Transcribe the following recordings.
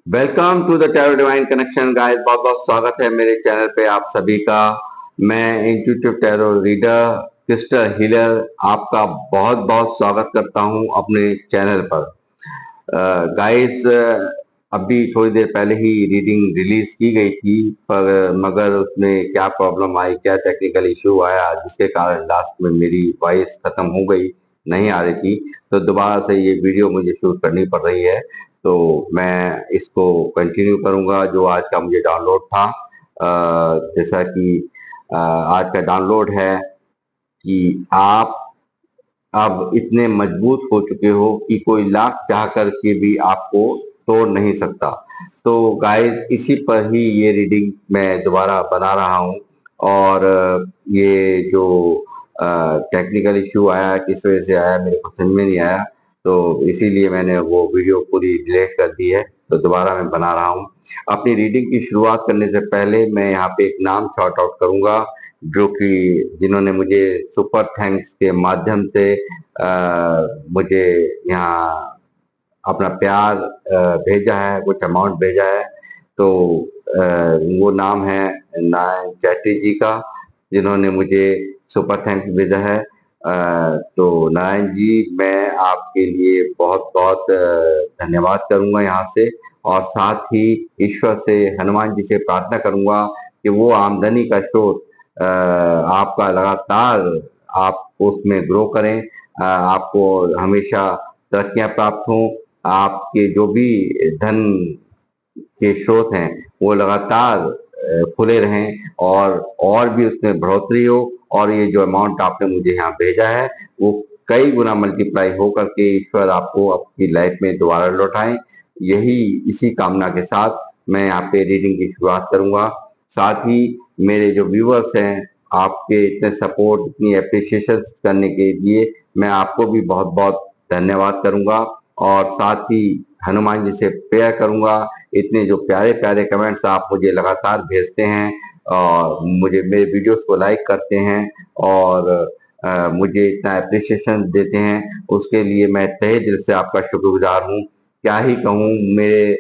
Welcome to the tarot divine connection guys. बहुत बहुत स्वागत है मेरे चैनल पे आप सभी का। मैं intuitive tarot reader crystal healer आपका बहुत बहुत स्वागत करता हूं अपने चैनल पर। गाइस, अभी थोड़ी देर पहले ही रीडिंग रिलीज की गई थी, पर मगर उसमें क्या प्रॉब्लम आई, क्या टेक्निकल इशू आया जिसके कारण लास्ट में मेरी वॉइस खत्म हो गई, नहीं आ रही थी। तो दोबारा से ये वीडियो मुझे शूट करनी पड़ रही है। तो मैं इसको कंटिन्यू करूंगा जो आज का मुझे डाउनलोड था। जैसा कि आज का डाउनलोड है कि आप अब इतने मजबूत हो चुके हो कि कोई लाख चाह करके भी आपको तोड़ नहीं सकता। तो गाइस, इसी पर ही ये रीडिंग मैं दोबारा बना रहा हूँ। और ये जो टेक्निकल इशू आया, किस वजह से आया मेरे को समझ में नहीं आया, तो इसीलिए मैंने वो वीडियो पूरी डिलीट कर दी है। तो दोबारा मैं बना रहा हूँ। अपनी रीडिंग की शुरुआत करने से पहले मैं यहाँ पे एक नाम शॉर्ट आउट करूंगा, जो कि जिन्होंने मुझे सुपर थैंक्स के माध्यम से मुझे यहाँ अपना प्यार भेजा है, कुछ अमाउंट भेजा है। तो वो नाम है नारायण चैटर्जी का, जिन्होंने मुझे सुपर थैंक्स भेजा है। तो नारायण जी, मैं आपके लिए बहुत बहुत धन्यवाद करूंगा यहाँ से। और साथ ही ईश्वर से, हनुमान जी से प्रार्थना करूंगा कि वो आमदनी का स्रोत आपका लगातार आप उसमें ग्रो करें, आपको हमेशा तरक्कियां प्राप्त हों, आपके जो भी धन के स्रोत हैं वो लगातार खुले रहें, और भी उसमें बढ़ोतरी हो। और ये जो अमाउंट आपने मुझे यहाँ भेजा है वो कई गुना मल्टीप्लाई हो करके ईश्वर आपको अपनी लाइफ में दोबारा लौटाएं। यही इसी कामना के साथ मैं यहाँ पे रीडिंग की शुरुआत करूंगा। साथ ही मेरे जो व्यूअर्स हैं, आपके इतने सपोर्ट, इतनी अप्रिसिएशन करने के लिए मैं आपको भी बहुत बहुत धन्यवाद करूंगा। और साथ ही हनुमान जी से प्रेयर करूंगा। इतने जो प्यारे प्यारे कमेंट्स आप मुझे लगातार भेजते हैं और मुझे मेरे वीडियोस को लाइक करते हैं और मुझे इतना अप्रिसिएशन देते हैं, उसके लिए मैं तहे दिल से आपका शुक्रगुजार हूँ। क्या ही कहूँ मेरे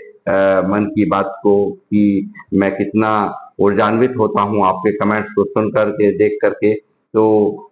मन की बात को कि मैं कितना ऊर्जान्वित होता हूँ आपके कमेंट्स को सुन करके, देख करके। तो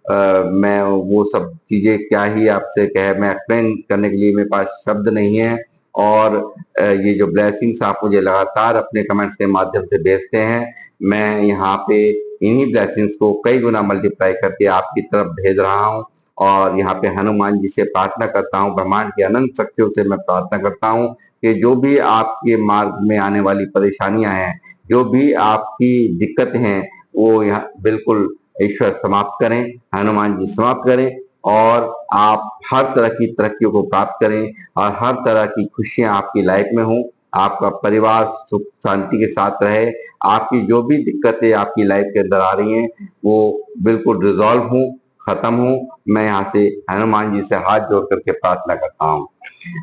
मैं वो सब चीजें क्या ही आपसे कहे, मैं एक्सप्लेन करने के लिए मेरे पास शब्द नहीं है। और ये जो ब्लेसिंग्स आप मुझे लगातार अपने कमेंट्स के माध्यम से भेजते हैं, मैं यहाँ पे इन्हीं ब्लेसिंग्स को कई गुना मल्टीप्लाई करके आपकी तरफ भेज रहा हूँ। और यहाँ पे हनुमान जी से प्रार्थना करता हूँ, ब्रह्मांड की अनंत शक्तियों से मैं प्रार्थना करता हूँ कि जो भी आपके मार्ग में आने वाली परेशानियां हैं, जो भी आपकी दिक्कतें हैं, वो यहाँ बिल्कुल ईश्वर समाप्त करें, हनुमान जी समाप्त करें। और आप हर तरह की तरक्कियों को प्राप्त करें और हर तरह की खुशियां आपकी लाइफ में हों। आपका परिवार सुख शांति के साथ रहे। आपकी जो भी दिक्कतें आपकी लाइफ के अंदर आ रही हैं वो बिल्कुल रिजॉल्व हों, खत्म हो। मैं यहाँ से हनुमान जी से हाथ जोड़ करके प्रार्थना करता हूँ।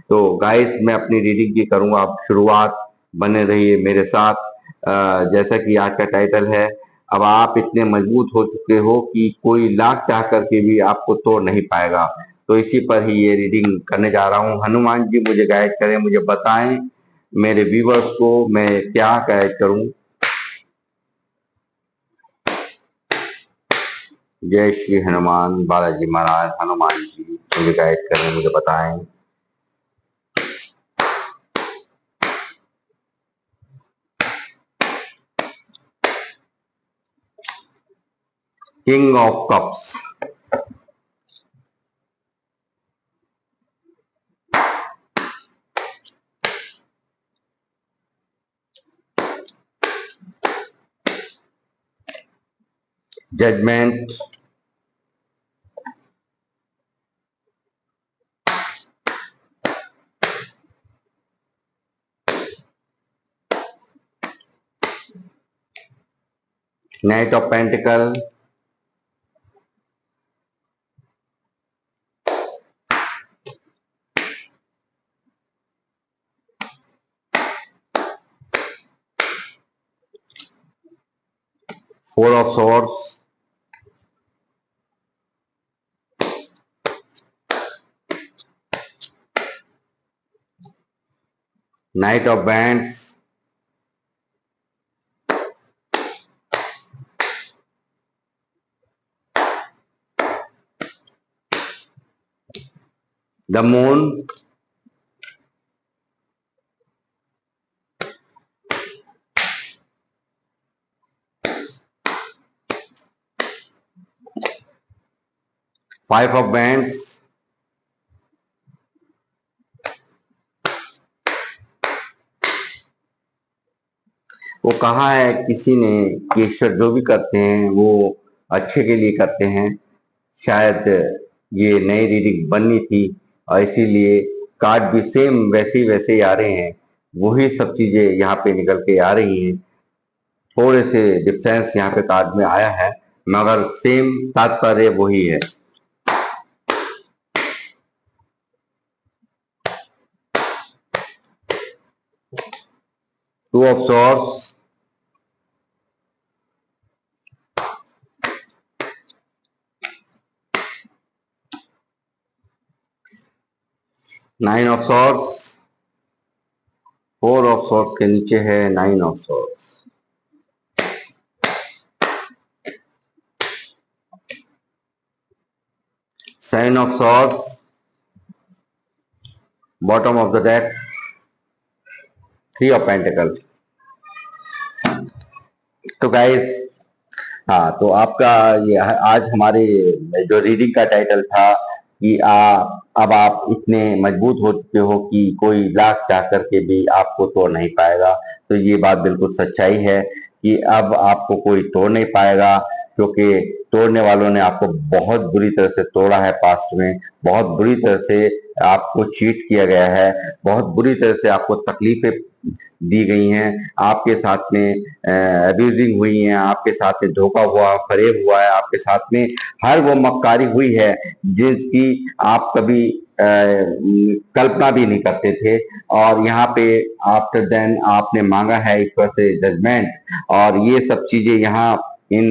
तो गाइस, मैं अपनी रीडिंग की करूंगा अब शुरुआत। बने रहिए मेरे साथ। जैसा कि आज का टाइटल है, अब आप इतने मजबूत हो चुके हो कि कोई लाख चाह करके भी आपको तोड़ नहीं पाएगा। तो इसी पर ही ये रीडिंग करने जा रहा हूँ। हनुमान जी मुझे गाइड करें, मुझे बताएं मेरे व्यूवर्स को मैं क्या गाइड करूं। जय श्री हनुमान बालाजी महाराज। हनुमान जी मुझे गाइड करें, मुझे बताएं। King of cups, judgement, knight of pentacle, four of swords, knight of wands, the moon, five of wands, वो कहा है किसी ने कि ईश्वर जो भी करते हैं वो अच्छे के लिए करते हैं। शायद ये नई रीडिंग बननी थी और इसीलिए कार्ड भी सेम वैसे ही आ रहे हैं, वही सब चीजें यहाँ पे निकल के आ रही हैं। थोड़े से डिफरेंस यहाँ पे कार्ड में आया है मगर सेम तात्पर्य वही है। Two of swords, nine of swords, four of swords के नीचे है nine of swords, seven of swords, bottom of the deck, three of pentacle. तो गाइस, हाँ, तो आपका ये आज हमारे जो रीडिंग का टाइटल था कि अब आप इतने मजबूत हो चुके हो कि कोई लाख चाह करके भी आपको तोड़ नहीं पाएगा। तो ये बात बिल्कुल सच्चाई है कि अब आपको कोई तोड़ नहीं पाएगा, क्योंकि तोड़ने वालों ने आपको बहुत बुरी तरह से तोड़ा है पास्ट में, बहुत बुरी तरह से आपको चीट किया गया है, बहुत बुरी तरह से आपको तकलीफें दी गई हैं, आपके साथ में अब्यूजिंग हुई है, आपके साथ में धोखा हुआ, फरेब हुआ है, आपके साथ में हर वो मक्कारी हुई है जिसकी आप कभी कल्पना भी नहीं करते थे। और यहाँ पे आफ्टर देन आपने मांगा है ईश्वर से जजमेंट, और ये सब चीजें यहाँ इन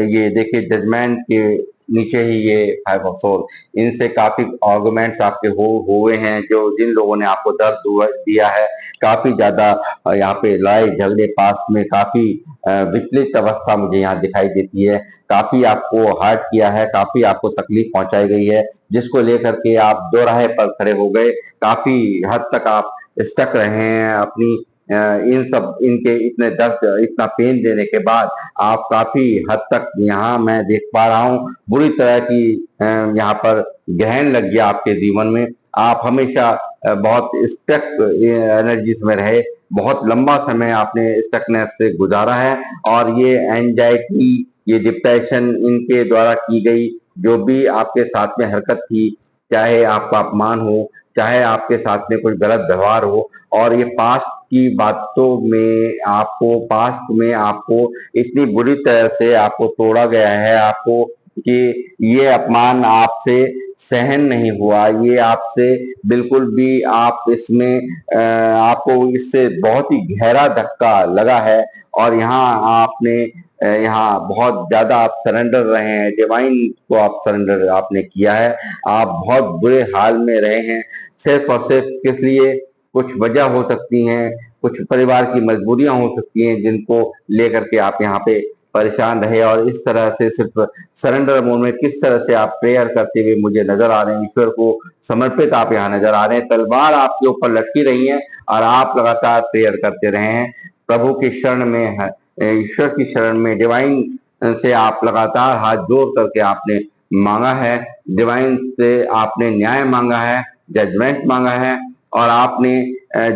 ये देखिए जजमेंट के नीचे ही ये फाइव ऑफ सोल, इनसे काफी आर्गुमेंट्स आपके हुए हैं, जो जिन लोगों ने आपको दर्द दिया है, काफी ज्यादा यहाँ पे लड़ाई झगड़े पास्ट में, काफी विचलित अवस्था मुझे यहाँ दिखाई देती है, काफी आपको हर्ट किया है, काफी आपको तकलीफ पहुंचाई गई है, जिसको लेकर के आप दो राहे पर खड़े हो गए, काफी हद तक आप स्टक रहे हैं अपनी इन सब इनके इतने दर्द इतना पेन देने के बाद आप काफी हद तक यहाँ मैं देख पा रहा हूँ बुरी तरह की यहाँ पर गहन लग गया आपके जीवन में। आप हमेशा बहुत स्टक एनर्जीज में रहे, बहुत लंबा समय आपने स्टकनेस से गुजारा है, और ये एंजाइटी, ये डिप्रेशन, इनके द्वारा की गई जो भी आपके साथ में हरकत थी, चाहे आपका अपमान हो, चाहे आपके साथ में कुछ गलत व्यवहार हो, और ये पास्ट की बातों में आपको, पास्ट में आपको इतनी बुरी तरह से आपको तोड़ा गया है, आपको कि ये अपमान आपसे सहन नहीं हुआ, ये आपसे बिल्कुल भी आप इसमें आपको इससे बहुत ही गहरा धक्का लगा है, और यहाँ आपने यहाँ बहुत ज्यादा आप सरेंडर रहे हैं, डिवाइन को आप सरेंडर आपने किया है, आप बहुत बुरे हाल में रहे हैं, सिर्फ और सिर्फ किस लिए, कुछ वजह हो सकती हैं, कुछ परिवार की मजबूरियां हो सकती हैं जिनको लेकर के आप यहाँ पे परेशान रहे, और इस तरह से सिर्फ सरेंडर मोड में किस तरह से आप प्रेयर करते हुए मुझे नजर आ रहे हैं, ईश्वर को समर्पित आप यहाँ नजर आ रहे हैं, तलवार आपके ऊपर लटकी रही है और आप लगातार प्रेयर करते रहे हैं, प्रभु की शरण में, ईश्वर की शरण में, डिवाइन से आप लगातार हाथ जोड़ करके आपने मांगा है, डिवाइन से आपने न्याय मांगा है, जजमेंट मांगा है, और आपने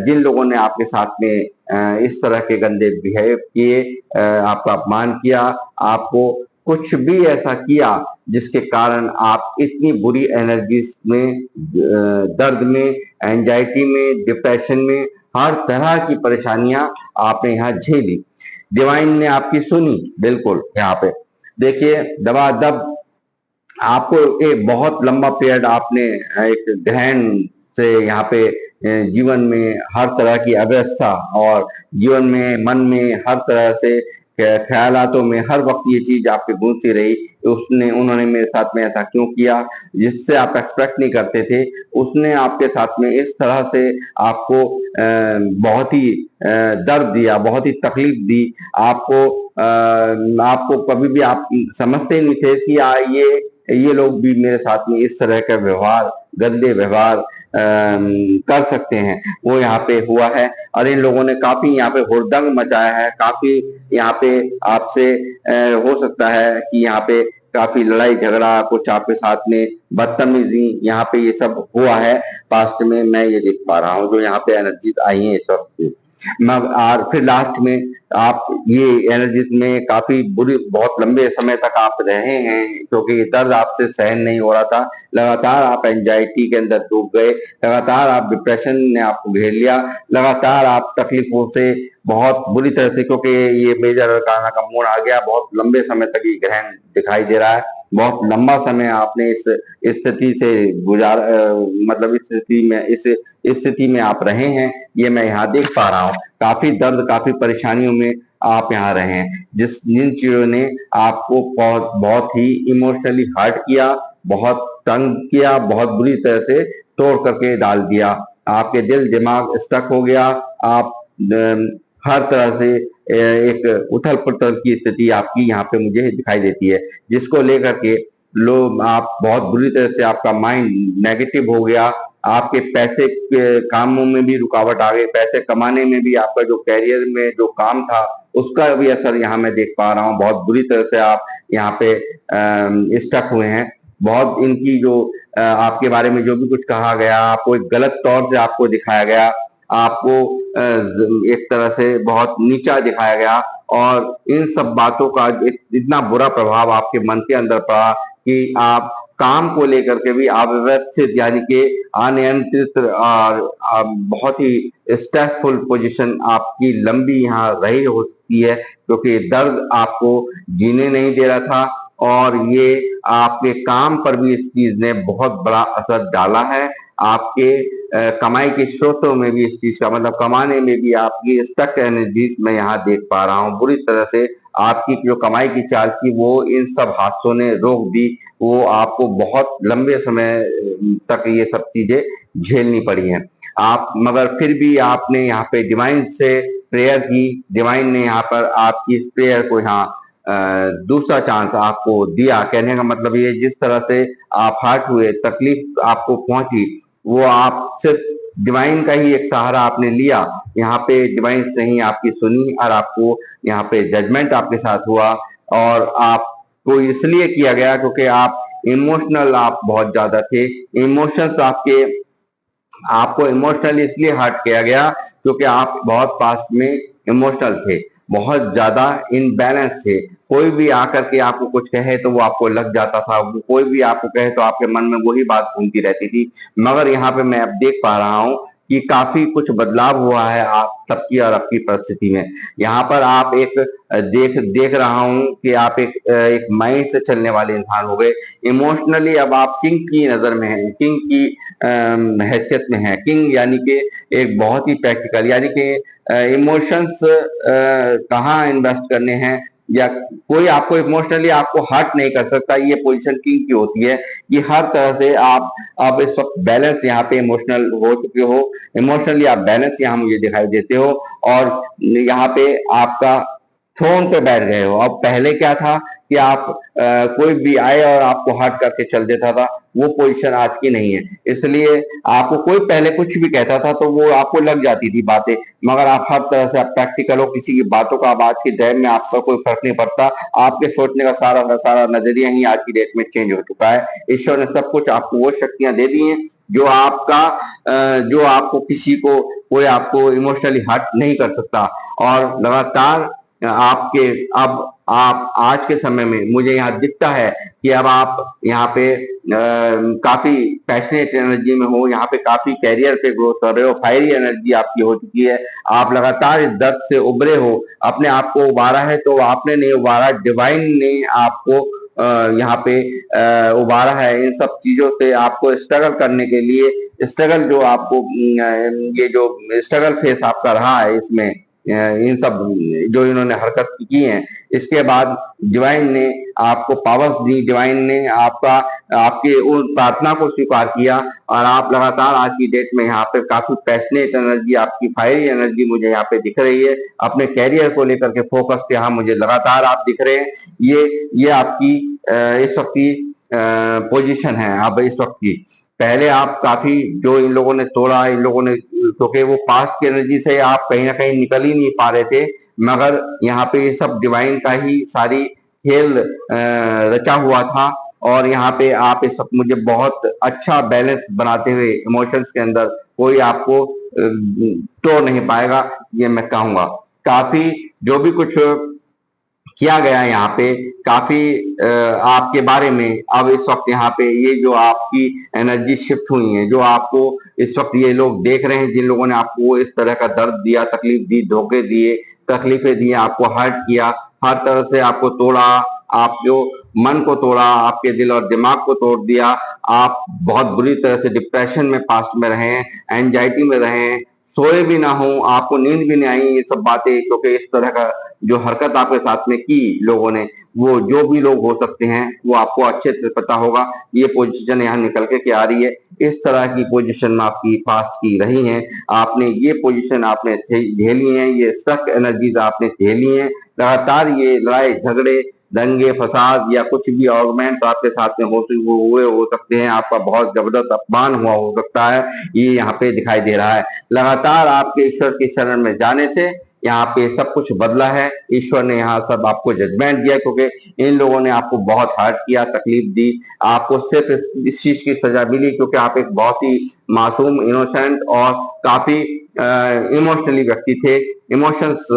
जिन लोगों ने आपके साथ में इस तरह के गंदे बिहेव किए, आपका अपमान किया, आपको कुछ भी ऐसा किया जिसके कारण आप इतनी बुरी एनर्जीज में, दर्द में, एंजाइटी में, डिप्रेशन में, हर तरह की परेशानियां आपने यहाँ झेली, डिवाइन ने आपकी सुनी। बिल्कुल यहाँ पे देखिए दबादब आपको एक बहुत लंबा पीरियड आपने एक गहन से यहाँ पे जीवन में हर तरह की अव्यवस्था, और जीवन में मन में हर तरह से ख्यालातों में हर वक्त ये चीज आपके गूंजती रही, उन्होंने मेरे साथ में ऐसा क्यों किया, जिससे आप एक्सपेक्ट नहीं करते थे, उसने आपके साथ में इस तरह से आपको बहुत ही दर्द दिया, बहुत ही तकलीफ दी। आपको कभी भी आप समझते ही नहीं थे कि ये लोग भी मेरे साथ में इस तरह का व्यवहार, गंदे व्यवहार कर सकते हैं। वो यहाँ पे हुआ है और इन लोगों ने काफी यहाँ पे हुड़दंग मचाया है, काफी यहाँ पे आपसे हो सकता है कि यहाँ पे काफी लड़ाई झगड़ा, कुछ आपके साथ में बदतमीजी, यहाँ पे ये सब हुआ है पास्ट में। मैं ये देख पा रहा हूँ जो यहाँ पे एनर्जीज आई है सब। और फिर लास्ट में आप ये एनर्जीज में काफी बुरी, बहुत लंबे समय तक आप रहे हैं, क्योंकि ये दर्द आपसे सहन नहीं हो रहा था। लगातार आप एंजाइटी के अंदर डूब गए, लगातार आप डिप्रेशन ने आपको घेर लिया, लगातार आप तकलीफों से बहुत बुरी तरह से, क्योंकि ये मेजर अरकाना का मोड़ आ गया, बहुत लंबे समय तक ये ग्रहण दिखाई दे रहा है। बहुत लंबा समय आपने इस स्थिति से मतलब इस स्थिति में आप रहे हैं, ये मैं यहाँ देख पा रहा हूँ। काफी दर्द, काफी परेशानियों में आप यहाँ रहे हैं, जिन चीजों ने आपको बहुत बहुत ही इमोशनली हर्ट किया, बहुत तंग किया, बहुत बुरी तरह से तोड़ करके डाल दिया। आपके दिल दिमाग स्टक हो गया, आप हर तरह से एक उथल पुथल की स्थिति आपकी यहाँ पे मुझे दिखाई देती है, जिसको लेकर के लोग, आप बहुत बुरी तरह से, आपका माइंड नेगेटिव हो गया। आपके पैसे के कामों में भी रुकावट आ गई, पैसे कमाने में भी, आपका जो कैरियर में जो काम था उसका भी असर यहाँ मैं देख पा रहा हूँ। बहुत बुरी तरह से आप यहाँ पे स्टक हुए हैं। बहुत इनकी जो आपके बारे में जो भी कुछ कहा गया, आपको एक गलत तौर से आपको दिखाया गया, आपको एक तरह से बहुत नीचा दिखाया गया, और इन सब बातों का इतना बुरा प्रभाव आपके मन के अंदर पड़ा कि आप काम को लेकर के भी अव्यवस्थित, यानी कि अनियंत्रित और बहुत ही स्ट्रेसफुल पोजीशन आपकी लंबी यहाँ रही हो सकती है, क्योंकि दर्द आपको जीने नहीं दे रहा था, और ये आपके काम पर भी इस चीज ने बहुत बड़ा असर डाला है। आपके कमाई के स्रोतों में भी इस चीज का, मतलब कमाने में भी आपकी स्टक एनर्जीज मैं यहाँ देख पा रहा हूँ बुरी तरह से। आपकी जो कमाई की चाल थी वो इन सब हादसों ने रोक दी, वो आपको बहुत लंबे समय तक ये सब चीजें झेलनी पड़ी हैं। आप मगर फिर भी आपने यहाँ पे डिवाइन से प्रेयर की, डिवाइन ने यहाँ पर आपकी इस प्रेयर को यहाँ दूसरा चांस आपको दिया। कहने का मतलब ये, जिस तरह से आप हर्ट हुए, तकलीफ आपको पहुंची, वो आप सिर्फ डिवाइन का ही एक सहारा आपने लिया। यहाँ पे डिवाइन से ही आपकी सुनी, और आपको यहाँ पे जजमेंट आपके साथ हुआ, और आपको इसलिए किया गया क्योंकि आप इमोशनल, आप बहुत ज्यादा थे। इमोशंस आपको इमोशनली इसलिए हर्ट किया गया क्योंकि आप बहुत पास्ट में इमोशनल थे, बहुत ज्यादा इनबैलेंस थे। कोई भी आकर के आपको कुछ कहे तो वो आपको लग जाता था, कोई भी आपको कहे तो आपके मन में वही बात घूमती रहती थी। मगर यहाँ पे मैं अब देख पा रहा हूँ कि काफी कुछ बदलाव हुआ है आप सबकी और आपकी परिस्थिति में। यहाँ पर आप एक देख रहा हूँ कि आप एक माइंड से चलने वाले इंसान हो गए। इमोशनली अब आप किंग की नजर में हैं, किंग की हैसियत में है। किंग यानी कि एक बहुत ही प्रैक्टिकल, यानी कि इमोशंस कहाँ इन्वेस्ट करने हैं, या कोई आपको इमोशनली आपको हर्ट नहीं कर सकता। ये पोजीशन किंग की होती है कि हर तरह से आप इस वक्त बैलेंस यहाँ पे इमोशनल हो चुके हो, इमोशनली आप बैलेंस यहाँ मुझे दिखाई देते हो, और यहाँ पे आपका थ्रोन पे बैठ गए हो। अब पहले क्या था कि आप कोई भी आए और आपको हर्ट करके चल देता था, वो पोजीशन आज की नहीं है। इसलिए आपको कोई पहले कुछ भी कहता था तो वो आपको लग जाती थी बातें, मगर आप हर तरह से आप प्रैक्टिकल हो, किसी की बातों का अब आज के टाइम में आपका कोई फर्क नहीं पड़ता। आपके सोचने का सारा नजरिया ही आज की डेट में चेंज हो चुका है। ईश्वर ने सब कुछ आपको वो शक्तियां दे दी हैं जो आपको किसी को, कोई आपको इमोशनली हर्ट नहीं कर सकता। और लगातार आपके अब आप आज के समय में मुझे यहाँ दिखता है कि अब आप यहाँ पे काफी पैशनेट एनर्जी में हो, यहाँ पे काफी कैरियर पे ग्रोथ कर रहे हो, फायरी एनर्जी आपकी हो चुकी है। आप लगातार इस दर्द से उभरे हो, अपने आप को उबारा है, तो आपने नहीं उबारा, डिवाइन ने आपको यहाँ पे उबारा है। इन सब चीजों से आपको स्ट्रगल करने के लिए, स्ट्रगल जो आपको ये जो स्ट्रगल फेस आपका रहा है, इसमें इन सब जो इन्होंने हरकत की है, इसके बाद डिवाइन ने आपको पावर्स दी, डिवाइन ने आपके उन प्रार्थना को स्वीकार किया और आप लगातार आज की डेट में यहाँ पे काफी पैशनेट एनर्जी, आपकी फायरी एनर्जी मुझे यहाँ पे दिख रही है। अपने कैरियर को लेकर के फोकस यहाँ मुझे लगातार आप दिख रहे हैं। ये आपकी इस वक्त की पोजीशन है। अब इस वक्त की पहले आप काफी जो इन लोगों ने तोड़ा, इन लोगों ने, क्योंकि वो पास्ट की एनर्जी से आप कहीं ना कहीं निकल ही नहीं पा रहे थे, मगर यहाँ पे ये सब डिवाइन का ही सारी खेल रचा हुआ था। और यहाँ पे आप इस वक्त मुझे बहुत अच्छा बैलेंस बनाते हुए इमोशंस के अंदर कोई आपको तोड़ नहीं पाएगा, ये मैं कहूंगा। काफी जो भी कुछ किया गया यहाँ पे, काफी आपके बारे में अब इस वक्त यहाँ पे ये जो आपकी एनर्जी शिफ्ट हुई है, जो आपको इस वक्त ये लोग देख रहे हैं, जिन लोगों ने आपको इस तरह का दर्द दिया, तकलीफ दी, धोखे दिए, तकलीफें दी, आपको हर्ट किया, हर तरह से आपको तोड़ा, आपको मन को तोड़ा, आपके दिल और दिमाग को तोड़ दिया, आप बहुत बुरी तरह से डिप्रेशन में पास्ट में रहे, एंजाइटी में रहे, सोए भी ना हो, आपको नींद भी नहीं आई, ये सब बातें, क्योंकि इस तरह का जो हरकत आपके साथ में की लोगों ने, वो जो भी लोग हो सकते हैं वो आपको अच्छे से पता होगा। ये पोजीशन यहाँ निकल के आ रही है, इस तरह की पोजीशन आपकी पास्ट की रही है, आपने ये पोजीशन आपने झेली है, ये स्टक एनर्जीज आपने झेली है, लगातार ये लड़ाई झगड़े, दंगे फसाद या कुछ भी आर्गुमेंट्स आपके साथ में हुए हो सकते हैं, आपका बहुत जबरदस्त अपमान हुआ हो सकता है, ये यहाँ पे दिखाई दे रहा है। लगातार आपके ईश्वर के शरण में जाने से यहाँ पे सब कुछ बदला है। ईश्वर ने यहाँ सब आपको जजमेंट दिया, क्योंकि इन लोगों ने आपको बहुत हर्ट किया, तकलीफ दी, आपको सिर्फ इस चीज की सजा मिली क्योंकि आप एक बहुत ही मासूम, इनोसेंट और काफी इमोशनली व्यक्ति थे, इमोशंस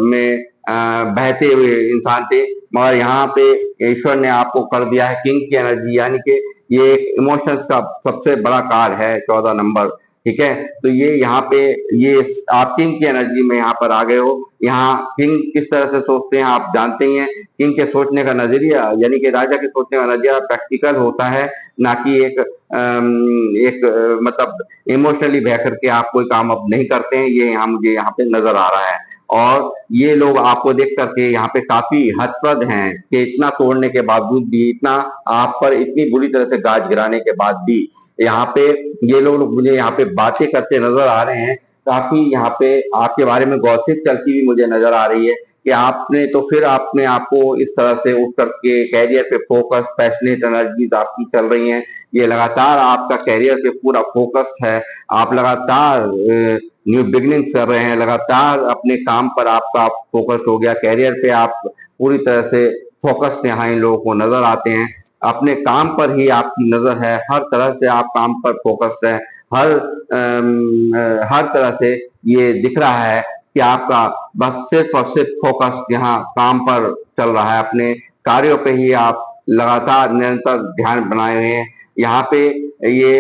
में बहते हुए इंसान थे। मगर यहाँ पे ईश्वर ने आपको कर दिया है किंग की एनर्जी, यानी कि ये एक इमोशंस का सबसे बड़ा कार्ड है, 14 नंबर, ठीक है। तो ये यहाँ पे ये आप किंग की एनर्जी में यहाँ पर आ गए हो। यहाँ किंग किस तरह से सोचते हैं आप जानते ही हैं। किंग के सोचने का नजरिया, यानी कि राजा के सोचने का नजरिया प्रैक्टिकल होता है, ना कि मतलब इमोशनली बह करके आप कोई काम अब नहीं करते हैं। ये यहाँ मुझे यहाँ पे नजर आ रहा है। और ये लोग आपको देख करके यहाँ पे काफी हतप्रद हैं कि इतना तोड़ने के बावजूद भी, इतना आप पर इतनी बुरी तरह से गाज गिराने के बाद भी यहाँ पे ये लोग मुझे यहाँ पे बातें करते नजर आ रहे हैं। काफी यहाँ पे आपके बारे में गॉसिप चलती हुई मुझे नजर आ रही है कि आपने तो फिर आपने आपको इस तरह से उठ करके कैरियर पे फोकस, पैशनेट एनर्जीज आपकी चल रही हैं। ये लगातार आपका कैरियर पे पूरा फोकस है, आप लगातार न्यू बिगनिंग्स कर रहे हैं, लगातार अपने काम पर आपका फोकस हो गया, कैरियर पे आप पूरी तरह से फोकस्ड यहाँ इन लोगों को नजर आते हैं। अपने काम पर ही आपकी नजर है, हर तरह से आप काम पर फोकस्ड है, हर तरह से ये दिख रहा है कि आपका बस सिर्फ और सिर्फ फोकस यहाँ काम पर चल रहा है, अपने कार्यों पे ही आप लगातार निरंतर ध्यान बनाए हुए हैं। यहाँ पे ये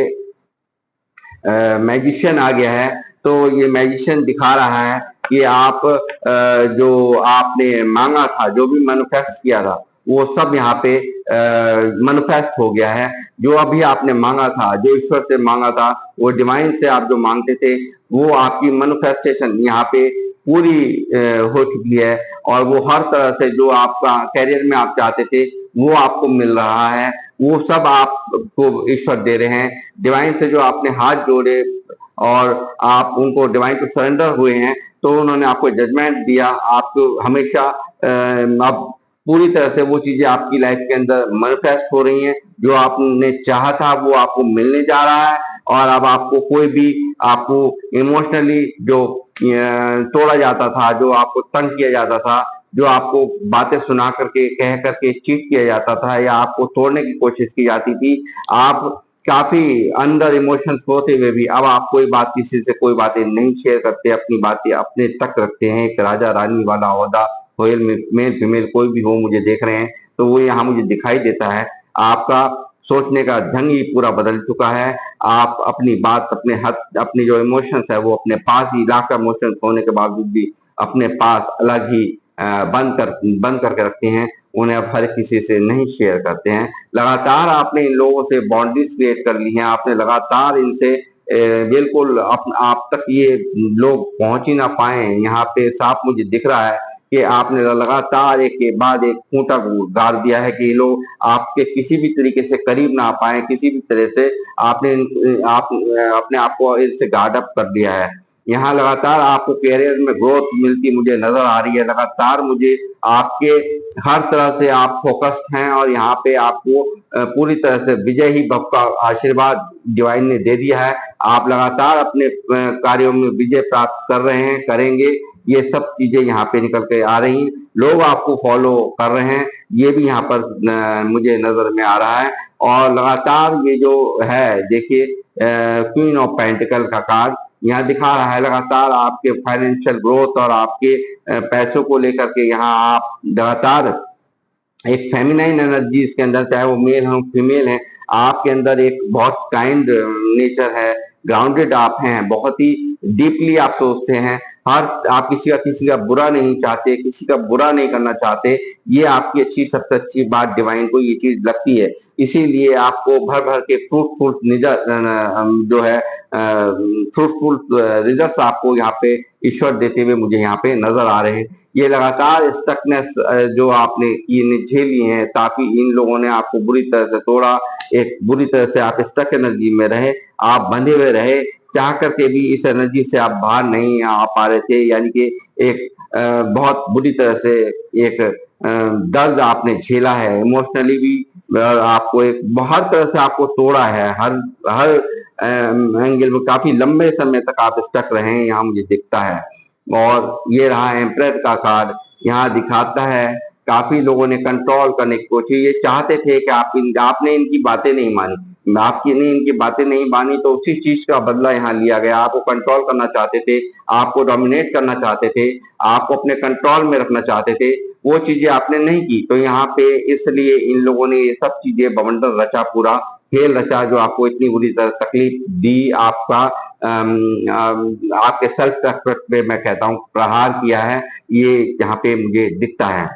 मैजिशियन आ गया है, तो ये मैजिशियन दिखा रहा है कि आप जो आपने मांगा था, जो भी मैनिफेस्ट किया था, वो सब यहाँ पे मैनिफेस्ट हो गया है। जो अभी आपने मांगा था, जो ईश्वर से मांगा था, वो डिवाइन से आप जो मांगते थे, वो आपकी मैनिफेस्टेशन यहाँ पे पूरी हो चुकी है। और वो हर तरह से जो आपका कैरियर में आप चाहते थे वो आपको मिल रहा है, वो सब आपको ईश्वर दे रहे हैं। डिवाइन से जो आपने हाथ जोड़े और आप उनको डिवाइन को सरेंडर हुए हैं, तो उन्होंने आपको जजमेंट दिया, आपको हमेशा अब पूरी तरह से वो चीजें आपकी लाइफ के अंदर मैनिफेस्ट हो रही हैं। जो आपने चाहा था वो आपको मिलने जा रहा है। और अब आपको कोई भी आपको इमोशनली जो तोड़ा जाता था, जो आपको तंग किया जाता था, जो आपको बातें सुना करके, कह करके चीट किया जाता था, या आपको तोड़ने की कोशिश की जाती थी, आप काफी अंदर इमोशंस होते हुए भी अब आप कोई बात, किसी से कोई बातें नहीं शेयर करते, अपनी बातें अपने तक रखते हैं। एक राजा रानी वाला ओहदा, मेल फीमेल कोई भी हो, मुझे देख रहे हैं तो वो यहाँ मुझे दिखाई देता है। आपका सोचने का ढंग ही पूरा बदल चुका है। आप अपनी बात, अपने जो इमोशंस है वो अपने पास ही, लाख इमोशंस होने के बावजूद भी अपने पास अलग ही बंद करके रखते हैं, उन्हें अब हर किसी से नहीं शेयर करते हैं। लगातार आपने इन लोगों से बाउंड्रीज क्रिएट कर ली हैं, आपने लगातार इनसे बिल्कुल आप तक ये लोग पहुंच ही ना पाए। यहाँ पे साफ मुझे दिख रहा है कि आपने लगातार एक के बाद एक खूंटा गाड़ दिया है कि ये लोग आपके किसी भी तरीके से करीब ना आ पाए, किसी भी तरह से आपने आप अपने आप को इनसे गार्ड अप कर दिया है। यहाँ लगातार आपको करियर में ग्रोथ मिलती मुझे नजर आ रही है। लगातार मुझे आपके हर तरह से आप फोकस्ड हैं और यहाँ पे आपको पूरी तरह से विजय ही भव का आशीर्वाद डिवाइन ने दे दिया है। आप लगातार अपने कार्यों में विजय प्राप्त कर रहे हैं, करेंगे। ये सब चीजें यहाँ पे निकल के आ रही हैं। लोग आपको फॉलो कर रहे हैं, ये भी यहाँ पर मुझे नजर में आ रहा है। और लगातार ये जो है देखिए क्वीन ऑफ पेंटिकल का कार्ड यहाँ दिखा रहा है। लगातार आपके फाइनेंशियल ग्रोथ और आपके पैसों को लेकर के यहाँ आप लगातार एक फेमिनाइन एनर्जी इसके अंदर, चाहे वो मेल हो फीमेल है, आपके अंदर एक बहुत काइंड नेचर है, ग्राउंडेड आप हैं, बहुत ही डीपली आप सोचते हैं। हर आप किसी का बुरा नहीं चाहते, किसी का बुरा नहीं करना चाहते। ये आपकी अच्छी सबसे अच्छी बात डिवाइन को ये चीज लगती है। इसीलिए आपको भर भर के फ्रूटफुल जो है फ्रूटफुल रिजल्ट्स आपको यहाँ पे ईश्वर देते हुए मुझे यहाँ पे नजर आ रहे हैं। ये लगातार स्टकनेस जो आपने ये झेली है, ताकि इन लोगों ने आपको बुरी तरह से तोड़ा, एक बुरी तरह से आप स्टक एनर्जी में रहे, आप बंधे हुए रहे, चाह करके भी इस एनर्जी से आप बाहर नहीं आ पा रहे थे। यानी कि एक बहुत बुरी तरह से एक दर्द आपने झेला है, इमोशनली भी आपको एक बहुत तरह से आपको तोड़ा है। हर हर एंगल में काफी लंबे समय तक आप स्टक रहे हैं, यहाँ मुझे दिखता है। और ये रहा एम्परर का कार्ड, यहाँ दिखाता है काफी लोगों ने कंट्रोल करने की कोशिश, ये चाहते थे कि आपने इनकी बातें नहीं मानी, आपकी ने इनकी बातें नहीं मानी, तो उसी चीज का बदला यहाँ लिया गया। आपको कंट्रोल करना चाहते थे, आपको डोमिनेट करना चाहते थे, आपको अपने कंट्रोल में रखना चाहते थे, वो चीजें आपने नहीं की। तो यहाँ पे इसलिए इन लोगों ने ये सब चीजें बवंडर रचा, पूरा खेल रचा, जो आपको इतनी बुरी तरह तकलीफ दी, आपका आपके सेल्फ रेस्पेक्ट पे मैं कहता हूँ प्रहार किया है, ये यहाँ पे मुझे दिखता है।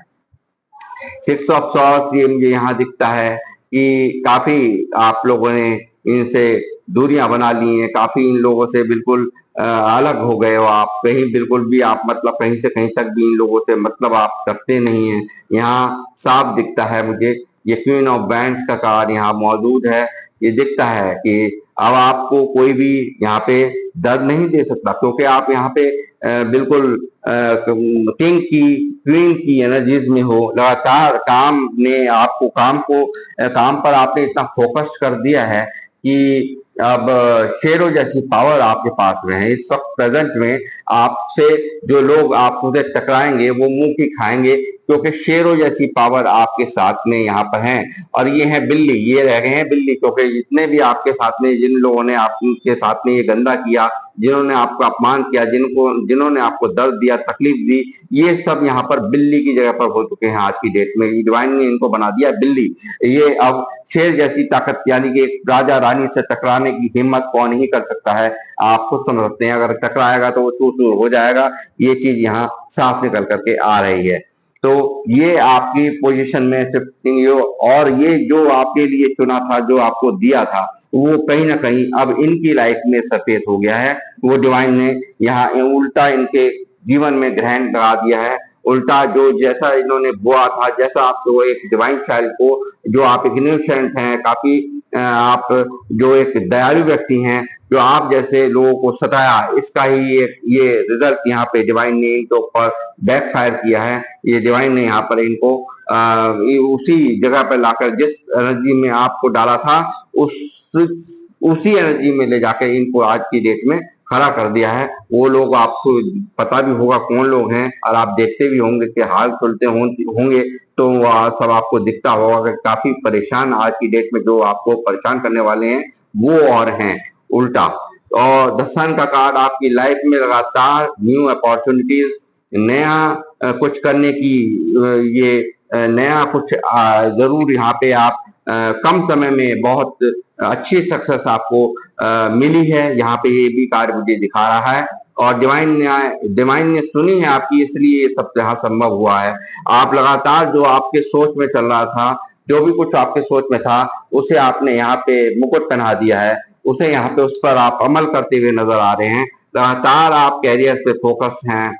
6 ऑफ सॉर्ड्स ये मुझे यहाँ दिखता है कि काफी आप लोगों ने इनसे दूरियां बना ली हैं, काफी इन लोगों से बिल्कुल अलग हो गए हो आप। कहीं बिल्कुल भी आप मतलब कहीं से कहीं तक भी इन लोगों से मतलब आप करते नहीं हैं, यहाँ साफ दिखता है मुझे। ये क्वीन ऑफ बैंड्स का कार्ड यहाँ मौजूद है। ये दिखता है कि अब आपको कोई भी यहाँ पे दर्द नहीं दे सकता, क्योंकि आप यहाँ पे बिल्कुल किंग की क्वीन की एनर्जीज में हो। लगातार काम ने आपको काम पर आपने इतना फोकस्ड कर दिया है कि अब शेरों जैसी पावर आपके पास में है। इस वक्त प्रेजेंट में आपसे जो लोग आपसे टकराएंगे वो मुंह की खाएंगे, क्योंकि शेरों जैसी पावर आपके साथ में यहाँ पर है। और ये है बिल्ली, ये रह गए हैं बिल्ली, क्योंकि जितने भी आपके साथ में जिन लोगों ने आपके साथ में ये गंदा किया, जिन्होंने आपका अपमान किया, जिन्होंने आपको दर्द दिया, तकलीफ दी, ये सब यहाँ पर बिल्ली की जगह पर हो चुके हैं आज की डेट में। डिवाइन ने इनको बना दिया बिल्ली। ये अब शेर जैसी ताकत, यानी कि एक राजा रानी से टकराने की हिम्मत कौन ही कर सकता है, आप खुद समझ सकते हैं। अगर टकराएगा तो वो चूर चूर हो जाएगा। ये चीज यहाँ साफ निकल करके आ रही है। तो ये आपकी पोजीशन में शिफ्टिंग, और ये जो आपके लिए चुना था, जो आपको दिया था, वो कहीं ना कहीं अब इनकी लाइफ में सफेद हो गया है। वो डिवाइन ने यहाँ उल्टा इनके जीवन में ग्रहण लगा दिया है। उल्टा जो जैसा इन्होंने बोआ था, जैसा आपको एक डिवाइन चाइल्ड को, जो आप एक इनोसेंट हैं, काफी आप जो एक दयालु व्यक्ति हैं, जो आप जैसे लोगों को सताया, इसका ही एक ये रिजल्ट यहाँ पे डिवाइन ने इनके ऊपर बैकफायर किया है। ये डिवाइन ने यहाँ पर इनको उसी जगह पर लाकर जिस एनर्जी में आपको डाला था, उसी एनर्जी में ले जाकर इनको आज की डेट में खड़ा कर दिया है। वो लोग आपको पता भी होगा कौन लोग हैं, और आप देखते भी होंगे कि हाल सुनते होंगे तो सब आपको दिखता होगा कि काफी परेशान आज की डेट में जो आपको परेशान करने वाले हैं वो और हैं उल्टा। और द सन का कार्ड आपकी लाइफ में लगातार न्यू अपॉर्चुनिटीज, नया कुछ करने की ये नया कुछ जरूर यहाँ पे आप कम समय में बहुत अच्छी सक्सेस आपको मिली है। यहाँ पे ये भी कार्ड मुझे दिखा रहा है। और डिवाइन ने सुनी है आपकी, इसलिए ये सब यहाँ संभव हुआ है। आप लगातार जो आपके सोच में चल रहा था, जो भी कुछ आपके सोच में था, उसे आपने यहाँ पे मुकुट पहना दिया है। उसे यहाँ पे उस पर आप अमल करते हुए नजर आ रहे हैं। लगातार आप कैरियर पे फोकस हैं।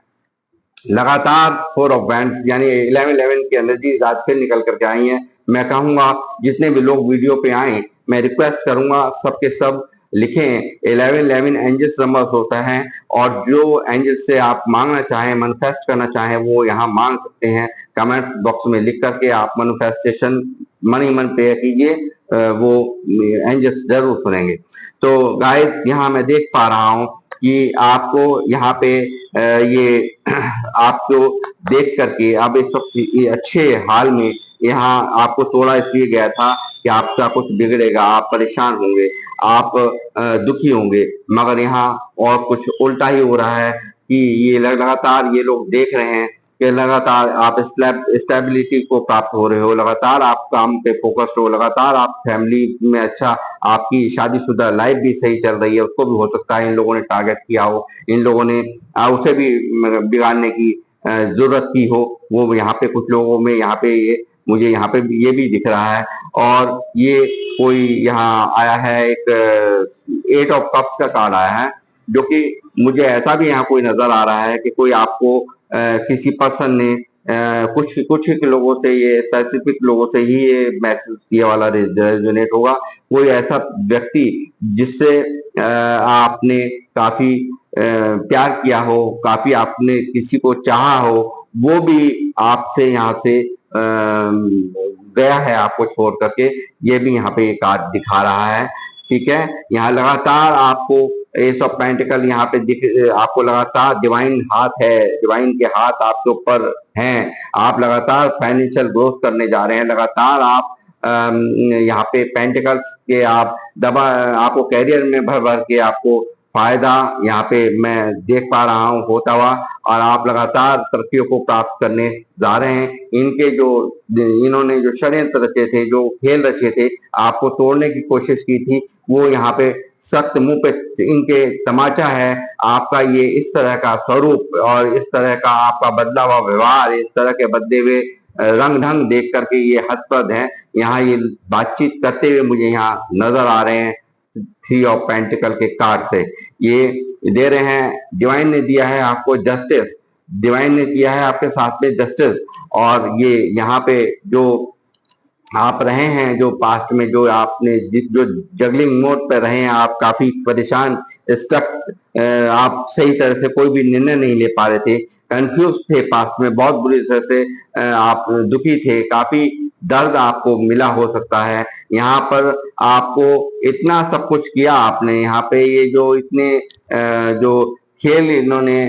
लगातार 4 ऑफ वैंड्स यानी 11-11 की एनर्जी आज फिर निकल करके आई है। मैं कहूंगा जितने भी लोग वीडियो पे आए, मैं रिक्वेस्ट करूंगा सबके सब लिखें 11-11 एंजल्स नंबर होता है, और जो एंजल से आप मांगना चाहें, मैनिफेस्ट करना चाहें, वो यहाँ मांग सकते हैं। कमेंट्स बॉक्स में लिख करके आप मैनिफेस्टेशन मन ही मन पे कीजिए, वो एंजल्स जरूर सुनेंगे। तो गाइस यहाँ मैं देख पा रहा हूँ कि आपको यहाँ पे ये आपको देख करके अब इस वक्त ये अच्छे हाल में यहाँ आपको तोड़ा इसलिए गया था कि आपका कुछ बिगड़ेगा, आप परेशान होंगे, आप दुखी होंगे, मगर यहाँ और कुछ उल्टा ही हो रहा है कि ये लगातार ये लोग देख रहे हैं कि लगातार आप स्टेबिलिटी को प्राप्त हो रहे हो, लगातार आप काम पे फोकस्ड हो, लगातार आप फैमिली में अच्छा, आपकी शादीशुदा लाइफ भी सही चल रही है। उसको भी हो सकता है इन लोगों ने टारगेट किया हो, इन लोगों ने उसे भी बिगाड़ने की जरूरत की हो। वो यहाँ पे कुछ लोगों में यहाँ पे मुझे यहाँ पे ये भी दिख रहा है। और ये कोई यहाँ आया है, एक 8 ऑफ कप्स का कार्ड आया है, जो कि मुझे ऐसा भी यहाँ कोई नजर आ रहा है कि कोई आपको किसी पर्सन ने कुछ कुछ एक लोगों से, ये स्पेसिफिक लोगों से ही ये मैसेज ये वाला रेजोनेट होगा। कोई ऐसा व्यक्ति जिससे आपने काफी प्यार किया हो, काफी आपने किसी को चाहा हो, वो भी आपसे यहाँ से गया है आपको छोड़ करके, ये भी यहाँ पे एक कार्ड दिखा रहा है। ठीक है, यहाँ लगातार आपको एस ऑफ पेंटिकल यहाँ पे दिख, आपको लगातार डिवाइन हाथ है, डिवाइन के हाथ आपके ऊपर हैं। आप लगातार फाइनेंशियल ग्रोथ करने जा रहे हैं, लगातार आप यहाँ पे पेंटिकल्स के आप दबा, आपको कैरियर में भर भर के आपको फायदा यहाँ पे मैं देख पा रहा हूँ होता हुआ, और आप लगातार तरक्कियों को प्राप्त करने जा रहे हैं। इनके जो इन्होंने जो षड्यंत्र रचे थे, जो खेल रचे थे, आपको तोड़ने की कोशिश की थी, वो यहाँ पे सख्त मुंह पे इनके तमाचा है। आपका ये इस तरह का स्वरूप और इस तरह का आपका बदला हुआ व्यवहार, इस तरह के बदले हुए रंग ढंग देख करके ये हदप्रद है। यहाँ ये बातचीत करते हुए मुझे यहाँ नजर आ रहे हैं 3 ऑफ पेंटिकल के कार्ड से। ये दे रहे हैं, डिवाइन ने दिया है आपको जस्टिस, डिवाइन ने किया है आपके साथ में जस्टिस। और ये यहाँ पे जो आप रहे हैं, जो पास्ट में जो आपने जो जगलिंग मोड पे रहे हैं, आप काफी परेशान, स्टक, आप सही तरह से कोई भी निर्णय नहीं ले पा रहे थे, कंफ्यूज थे, पास्ट में बहुत बुरी तरह से आप दुखी थे, काफी दर्द आपको मिला हो सकता है। यहाँ पर आपको इतना सब कुछ किया आपने, यहाँ पे ये जो इतने जो खेल इन्होंने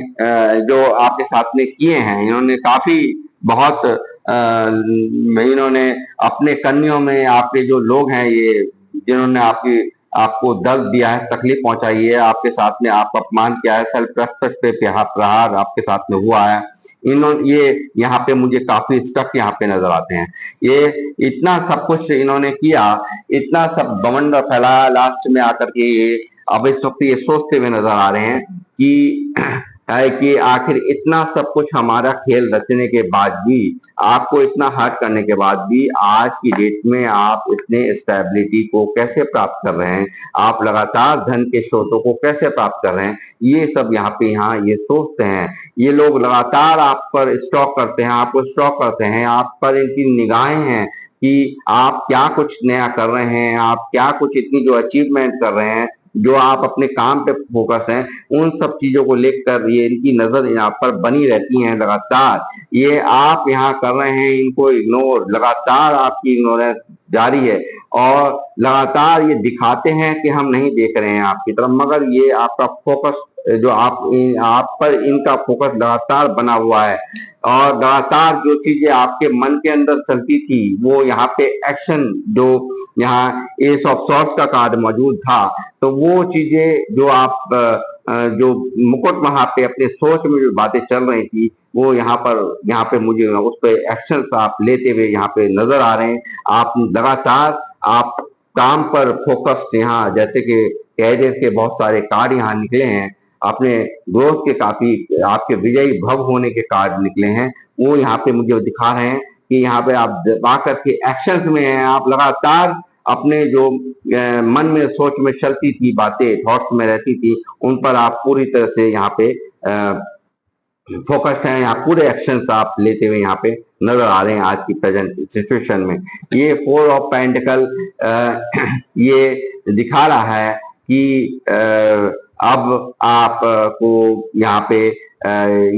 जो आपके साथ में किए हैं, इन्होंने काफी बहुत इन्होंने अपने कन्यों में, आपके जो लोग हैं ये, जिन्होंने आपको दर्द दिया है, तकलीफ पहुंचाई है, आपके साथ में आपका अपमान किया है, सेल्फ रेस्पेक्ट पे प्रहार आपके साथ में हुआ है, ये यहाँ पे मुझे काफी स्टक यहाँ पे नजर आते हैं। ये इतना सब कुछ इन्होंने किया, इतना सब बवंडर फैलाया, लास्ट में आकर के ये अब इस वक्त ये सोचते हुए नजर आ रहे हैं कि है कि आखिर इतना सब कुछ हमारा खेल रचने के बाद भी, आपको इतना हर्ट करने के बाद भी, आज की डेट में आप इतने स्टेबिलिटी को कैसे प्राप्त कर रहे हैं, आप लगातार धन के स्रोतों को कैसे प्राप्त कर रहे हैं, ये सब यहाँ पे ये सोचते हैं। ये लोग लगातार आप पर स्टॉक करते हैं, आपको स्टॉक करते हैं, आप पर इनकी निगाहें हैं कि आप क्या कुछ नया कर रहे हैं, आप क्या कुछ इतनी जो अचीवमेंट कर रहे हैं, जो आप अपने काम पे फोकस हैं, उन सब चीजों को लेकर ये इनकी नजर यहाँ पर बनी रहती है लगातार। ये आप यहाँ कर रहे हैं इनको इग्नोर, लगातार आपकी इग्नोरेंस जारी है, और लगातार ये दिखाते हैं कि हम नहीं देख रहे हैं आपकी तरफ, मगर ये आपका फोकस जो आप पर इनका फोकस लगातार बना हुआ है। और लगातार जो चीजें आपके मन के अंदर चलती थी, वो यहाँ पे एक्शन, जो यहाँ एस ऑफ सॉर्ड्स का कार्ड मौजूद था, तो वो चीजें जो आप जो मुकुट वहां पे अपने सोच में जो बातें चल रही थी, वो यहाँ पे मुझे उस पे एक्शन आप लेते हुए यहाँ पे नजर आ रहे हैं। आप लगातार आप काम पर फोकस, यहाँ जैसे कि कैरियर के बहुत सारे कार्ड यहाँ निकले हैं, अपने ग्रोथ के काफी आपके विजयी भव होने के कार्ड निकले हैं, वो यहाँ पे मुझे दिखा रहे हैं कि यहाँ पे आप आकर के एक्शंस में हैं, आप लगातार अपने जो मन में सोच में चलती थी बातें, थॉट्स में रहती थी, उन पर आप पूरी तरह से यहाँ पे फोकस्ड हैं। यहाँ पूरे एक्शंस आप लेते हुए यहाँ पे नजर आ रहे हैं आज की प्रेजेंट सिचुएशन में। ये 4 ऑफ पेंटिकल ये दिखा रहा है कि अब आप को यहाँ पे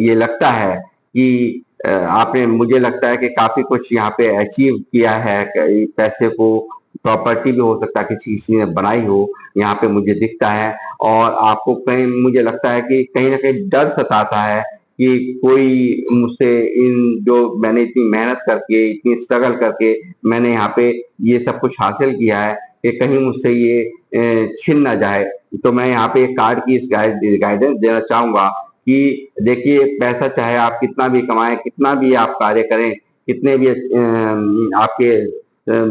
ये लगता है कि आपने, मुझे लगता है कि काफी कुछ यहाँ पे अचीव किया है। पैसे को, प्रॉपर्टी भी हो सकता है किसी ने बनाई हो, यहाँ पे मुझे दिखता है। और आपको कहीं, मुझे लगता है कि कहीं ना कहीं डर सताता है कि कोई मुझसे, इन जो मैंने इतनी मेहनत करके, इतनी स्ट्रगल करके मैंने यहाँ पे ये सब कुछ हासिल किया है, कि कहीं मुझसे ये छिन ना जाए। तो मैं यहाँ पे एक कार्ड की इस गाइडेंस देना चाहूंगा कि देखिए, पैसा चाहे आप कितना भी कमाएं, कितना भी आप कार्य करें, कितने भी आपके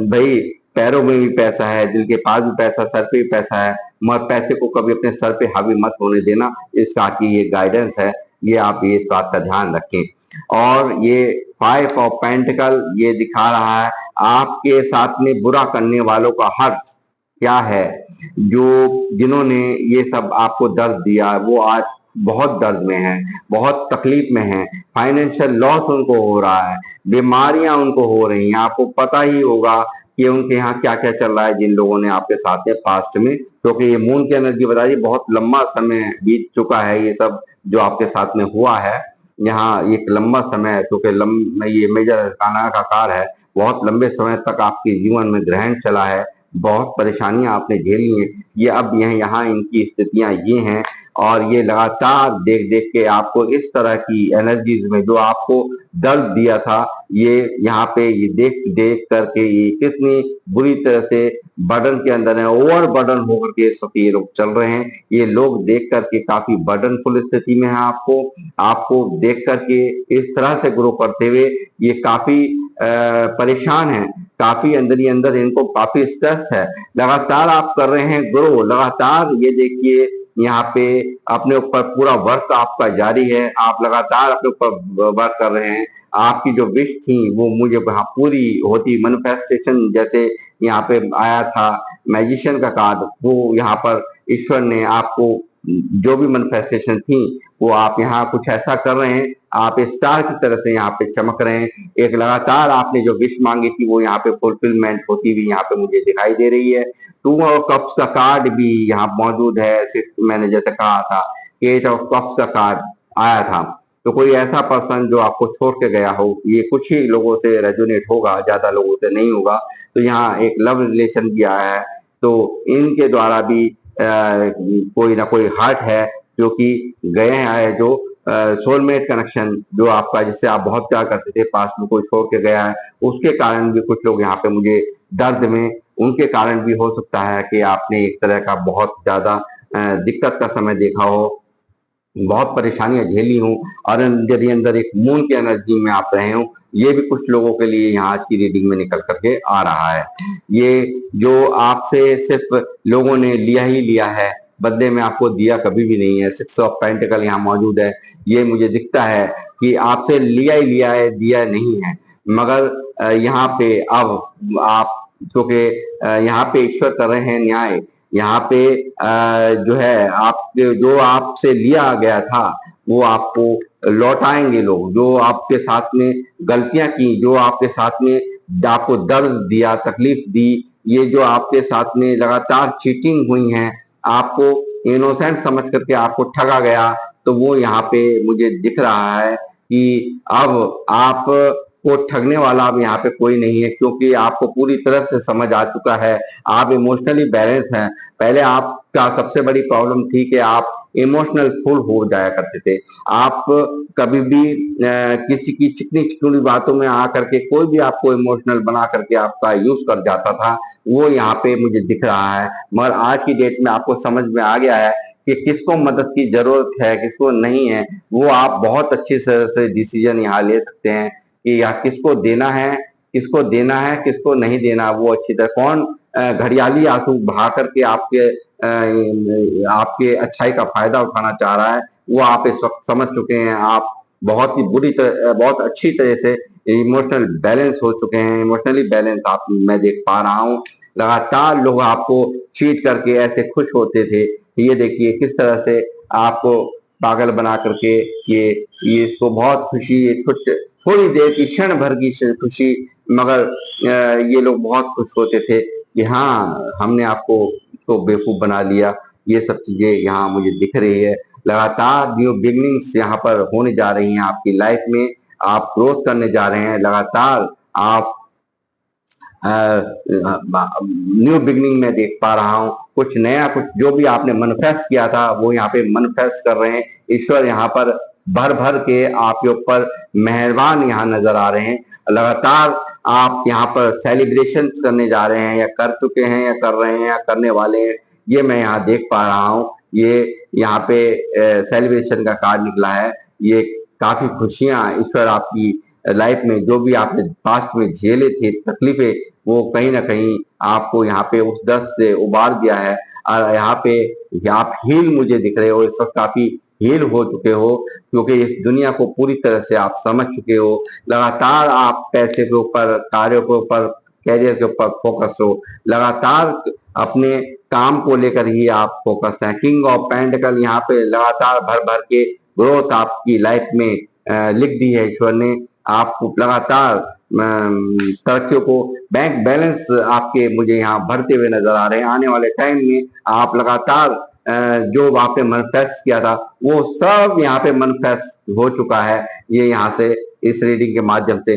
भाई पैरों में भी पैसा है, दिल के पास भी पैसा, सर पे भी पैसा है, मगर पैसे को कभी अपने सर पे हावी मत होने देना। इसका की ये गाइडेंस है, ये आप ये इस बात का ध्यान रखें। और ये 5 ऑफ पेंटिकल ये दिखा रहा है आपके साथ में बुरा करने वालों का हर्ष क्या है, जो जिन्होंने ये सब आपको दर्द दिया, वो आज बहुत दर्द में है, बहुत तकलीफ में है। फाइनेंशियल लॉस उनको हो रहा है, बीमारियां उनको हो रही हैं। आपको पता ही होगा कि उनके यहाँ क्या क्या चल रहा है, जिन लोगों ने आपके साथ में पास्ट में, क्योंकि ये मून की एनर्जी बता रही है बहुत लंबा समय बीत चुका है। ये सब जो आपके साथ में हुआ है, यहाँ एक लंबा समय है, क्योंकि ये मेजर अरकाना का कार है। बहुत लंबे समय तक आपके जीवन में ग्रहण चला है, बहुत परेशानियां आपने झेली हैं। ये अब यहाँ इनकी स्थितियां ये हैं, और ये लगातार देख देख के आपको इस तरह की एनर्जीज में जो आपको दर्द दिया था, ये यहाँ पे ये देख देख करके ये कितनी बुरी तरह से बर्डन के अंदर है, ओवर बर्डन होकर के इस वक्त ये लोग चल रहे हैं। ये लोग देख करके काफी बर्डनफुल स्थिति में है। आपको देख करके इस तरह से ग्रो करते हुए ये काफी परेशान है, काफी अंदर ही अंदर इनको काफी स्ट्रेस है। लगातार आप कर रहे हैं ग्रो, लगातार ये देखिए यहाँ पे अपने ऊपर पूरा वर्क आपका जारी है। आप लगातार अपने ऊपर वर्क कर रहे हैं। आपकी जो विश थी वो मुझे वहां पूरी होती, मैनिफेस्टेशन जैसे यहाँ पे आया था मैजिशियन का कार्ड, वो यहाँ पर ईश्वर ने आपको जो भी मैनिफेस्टेशन थी वो आप यहाँ कुछ ऐसा कर रहे हैं, आप स्टार की तरह से यहाँ पे चमक रहे हैं। एक लगातार आपने जो विश मांगी थी वो यहाँ पे फुलफिलमेंट होती हुई यहाँ पे मुझे दिखाई दे रही है। 2 ऑफ कप्स का कार्ड भी यहाँ मौजूद है। मैंने जैसे कहा था 8 ऑफ कप्स का कार्ड आया था। तो कोई ऐसा पर्सन जो आपको छोड़ के गया हो, ये कुछ ही लोगों से रेजोनेट होगा, ज्यादा लोगों से नहीं होगा। तो यहाँ एक लव रिलेशन भी आया है, तो इनके द्वारा भी कोई ना कोई हार्ट है जो कि गए हैं, जो सोलमेट कनेक्शन जो आपका, जिससे आप बहुत प्यार करते थे, पास्ट में कोई छोड़ के गया है, उसके कारण भी कुछ लोग यहाँ पे मुझे दर्द में, उनके कारण भी हो सकता है कि आपने एक तरह का बहुत ज्यादा दिक्कत का समय देखा हो, बहुत परेशानियां झेली हूँ, और अंदर ही अंदर एक मून की एनर्जी में आप रहे हो। ये भी कुछ लोगों के लिए यहाँ आज की रीडिंग में निकल करके आ रहा है। ये जो आपसे सिर्फ लोगों ने लिया ही लिया है, बदले में आपको दिया कभी भी नहीं है। 6 ऑफ पेंटिकल यहाँ मौजूद है। ये मुझे दिखता है कि आपसे लिया ही लिया है, दिया नहीं है। मगर यहाँ पे अब आप, क्योंकि यहाँ पे ईश्वर कर रहे हैं न्याय। यहाँ पे जो है, आप जो आपसे लिया गया था वो आपको लौटाएंगे लोग। जो आपके साथ में गलतियां की, जो आपके साथ में आपको दर्द दिया, तकलीफ दी, ये जो आपके साथ में लगातार चीटिंग हुई है, आपको इनोसेंट समझ करके आपको ठगा गया, तो वो यहाँ पे मुझे दिख रहा है कि अब आप को ठगने वाला अब यहाँ पे कोई नहीं है, क्योंकि आपको पूरी तरह से समझ आ चुका है। आप इमोशनली बैलेंस हैं। पहले आपका सबसे बड़ी प्रॉब्लम थी कि आप इमोशनल फुल हो जाया करते थे। आप कभी भी किसी की चिकनी चिकनी बातों में आकर के कोई भी आपको इमोशनल बना करके आपका यूज कर जाता था, वो यहाँ पे मुझे दिख रहा है। मगर आज की डेट में आपको समझ में आ गया है कि किसको मदद की जरूरत है, किसको नहीं है। वो आप बहुत अच्छी तरह से डिसीजन यहाँ ले सकते हैं कि या किसको देना है, किसको देना है, किसको नहीं देना। वो अच्छी तरह, कौन घड़ियाली आंसू बहा करके आपके अच्छाई का फायदा उठाना चाह रहा है, वो आप इस वक्त समझ चुके हैं। आप बहुत ही बुरी तरह, बहुत अच्छी तरह से इमोशनल बैलेंस हो चुके हैं। इमोशनली बैलेंस आप, मैं देख पा रहा हूँ। लगातार लोग आपको चीट करके ऐसे खुश होते थे। ये देखिए किस तरह से आपको पागल बना करके ये इसको बहुत खुशी, कुछ थोड़ी देर की क्षण भर की खुशी, मगर ये लोग बहुत खुश होते थे कि हाँ हमने आपको तो बेवकूफ बना लिया। ये सब चीजें यहाँ मुझे दिख रही है। लगातार न्यू बिगनिंग्स यहाँ पर होने जा रही हैं आपकी लाइफ में। आप ग्रोथ करने जा रहे हैं। लगातार आप न्यू बिगनिंग में देख पा रहा हूँ। कुछ नया, कुछ जो भी आपने मैनिफेस्ट किया था वो यहाँ पे मैनिफेस्ट कर रहे हैं। ईश्वर यहाँ पर भर भर के आपके ऊपर मेहरबान यहाँ नजर आ रहे हैं। लगातार आप यहाँ पर सेलिब्रेशन करने जा रहे हैं, या कर चुके हैं, या कर रहे हैं, या करने वाले हैं। ये मैं यहाँ देख पा रहा हूँ। ये यहाँ पे सेलिब्रेशन का कार्ड निकला है। ये काफी खुशियां ईश्वर आपकी लाइफ में, जो भी आपने पास्ट में झेले थे तकलीफें, वो कहीं ना कहीं आपको यहाँ पे उस दर्द से उबार दिया है। और यहाँ पे आप हील मुझे दिख रहे हो, इस वक्त काफी हील हो चुके हो, क्योंकि इस दुनिया को पूरी तरह से आप समझ चुके हो। लगातार आप पैसे के ऊपर, कार्यों के ऊपर, कैरियर के ऊपर फोकस हो। लगातार अपने काम को लेकर ही आप फोकस हैं। किंग ऑफ पेंटिकल यहाँ पे लगातार भर भर के ग्रोथ आपकी लाइफ में लिख दी है ईश्वर ने। आप लगातार तरक्कियों को, बैंक बैलेंस आपके मुझे यहाँ बढ़ते हुए नजर आ रहे हैं। आने वाले टाइम में आप लगातार जो आपने मैनिफेस्ट किया था वो सब यहाँ पे मैनिफेस्ट हो चुका है। ये यहाँ से इस रीडिंग के माध्यम से